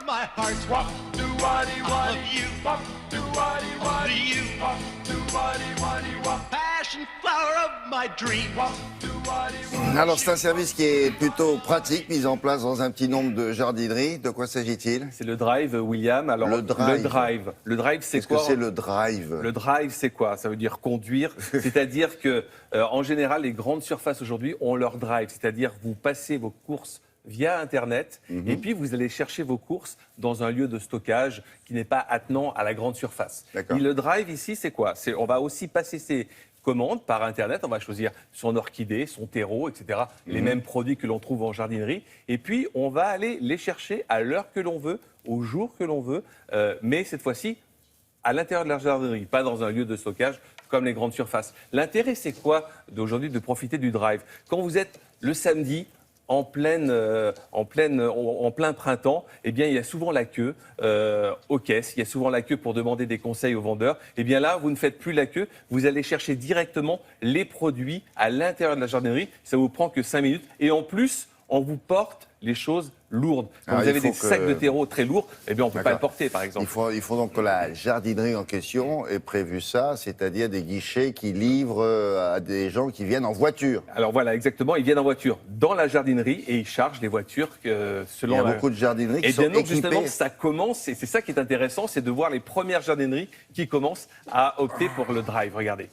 my heart. Wop, do waddy waddy. You. Wop, do waddy waddy. You. Wop, do waddy waddy. Wop. Passion flower of my dream. Wop, do waddy waddy. Alors c'est un service qui est plutôt pratique, mis en place dans un petit nombre de jardineries. De quoi s'agit-il? C'est le drive, William. Alors, Le drive. Le drive, c'est quoi? Qu'est-ce que c'est le drive? Le drive, c'est quoi? Ça veut dire conduire. C'est-à-dire que, en général, les grandes surfaces aujourd'hui ont leur drive. C'est-à-dire vous passez vos courses via Internet et puis vous allez chercher vos courses dans un lieu de stockage qui n'est pas attenant à la grande surface. Et le drive ici, c'est quoi? On va aussi passer ses commandes par Internet. On va choisir son orchidée, son terreau, etc. Les mêmes produits que l'on trouve en jardinerie. Et puis, on va aller les chercher à l'heure que l'on veut, au jour que l'on veut, mais cette fois-ci, à l'intérieur de la jardinerie, pas dans un lieu de stockage comme les grandes surfaces. L'intérêt, c'est quoi d'aujourd'hui de profiter du drive? Quand vous êtes le samedi, en plein printemps, eh bien, il y a souvent la queue aux caisses, il y a souvent la queue pour demander des conseils aux vendeurs. Eh bien là, vous ne faites plus la queue, vous allez chercher directement les produits à l'intérieur de la jardinerie. Ça vous prend que 5 minutes et en plus, on vous porte les choses lourdes. Quand vous avez des sacs de terreau très lourds, eh bien, on ne peut pas le porter, par exemple. Il faut donc que la jardinerie en question ait prévu ça, c'est-à-dire des guichets qui livrent à des gens qui viennent en voiture. Alors voilà, exactement, ils viennent en voiture dans la jardinerie et ils chargent les voitures selon... Il y a beaucoup de jardineries qui sont équipées. Justement, ça commence, et c'est ça qui est intéressant, c'est de voir les premières jardineries qui commencent à opter pour le drive. Regardez.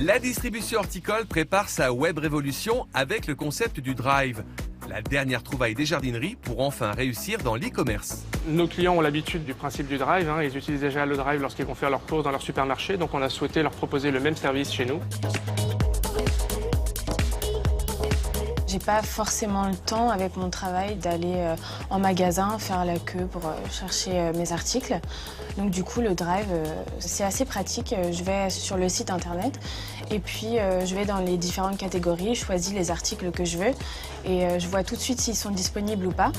La distribution horticole prépare sa web révolution avec le concept du drive. La dernière trouvaille des jardineries pour enfin réussir dans l'e-commerce. Nos clients ont l'habitude du principe du drive. Ils utilisent déjà le drive lorsqu'ils vont faire leurs courses dans leur supermarché. Donc on a souhaité leur proposer le même service chez nous. J'ai pas forcément le temps avec mon travail d'aller en magasin faire la queue pour chercher mes articles. Donc du coup le drive c'est assez pratique. Je vais sur le site internet et puis je vais dans les différentes catégories, je choisis les articles que je veux et je vois tout de suite s'ils sont disponibles ou pas.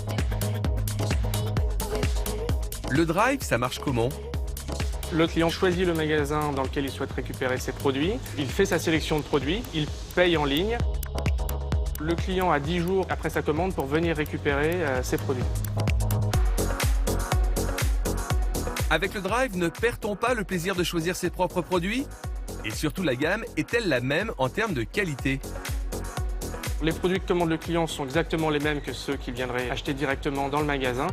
Le drive, ça marche comment? Le client choisit le magasin dans lequel il souhaite récupérer ses produits, il fait sa sélection de produits, il paye en ligne. Le client a 10 jours après sa commande pour venir récupérer ses produits. Avec le drive, ne perd-on pas le plaisir de choisir ses propres produits? Et surtout, la gamme est-elle la même en termes de qualité? Les produits que commande le client sont exactement les mêmes que ceux qu'il viendrait acheter directement dans le magasin.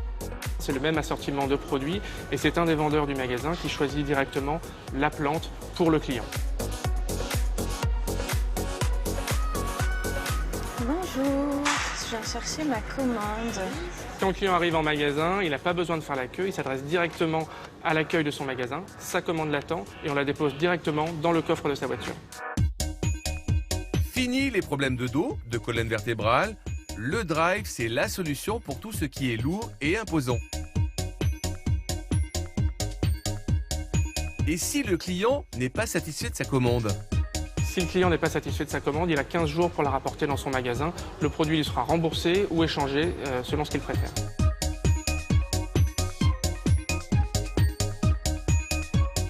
C'est le même assortiment de produits et c'est un des vendeurs du magasin qui choisit directement la plante pour le client. Bonjour, je viens chercher ma commande. Quand le client arrive en magasin, il n'a pas besoin de faire la queue, il s'adresse directement à l'accueil de son magasin, sa commande l'attend et on la dépose directement dans le coffre de sa voiture. Fini les problèmes de dos, de colonne vertébrale. Le drive, c'est la solution pour tout ce qui est lourd et imposant. Et si le client n'est pas satisfait de sa commande? Si le client n'est pas satisfait de sa commande, il a 15 jours pour la rapporter dans son magasin. Le produit lui sera remboursé ou échangé selon ce qu'il préfère.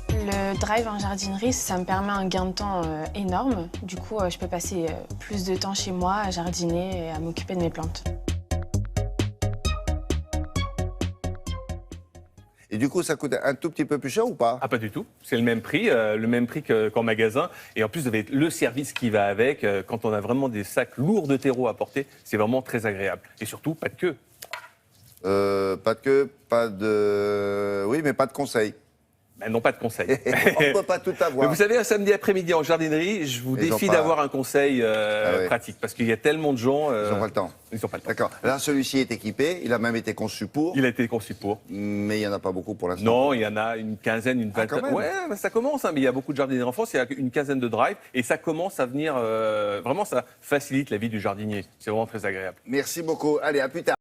Le drive en jardinerie, ça me permet un gain de temps énorme. Du coup, je peux passer plus de temps chez moi à jardiner et à m'occuper de mes plantes. Et du coup, ça coûte un tout petit peu plus cher ou pas? Ah, pas du tout. C'est le même prix qu'en magasin. Et en plus, vous avez le service qui va avec. Quand on a vraiment des sacs lourds de terreau à porter, c'est vraiment très agréable. Et surtout, pas de queue. Pas de queue, pas de... Oui, mais pas de conseils. Ben non, pas de conseil. On ne peut pas tout avoir. Mais vous savez, un samedi après-midi en jardinerie, je vous défie d'avoir un conseil pratique. Parce qu'il y a tellement de gens... Ils n'ont pas le temps. Ils n'ont pas le temps. D'accord. Là, celui-ci est équipé. Il a même été conçu pour. Il a été conçu pour. Mais il n'y en a pas beaucoup pour l'instant. Non, il y en a une quinzaine, une vingtaine. Ouais, ben ça commence. Mais il y a beaucoup de jardineries en France. Il y a une quinzaine de drives. Et ça commence à venir... vraiment, ça facilite la vie du jardinier. C'est vraiment très agréable. Merci beaucoup. Allez, à plus tard.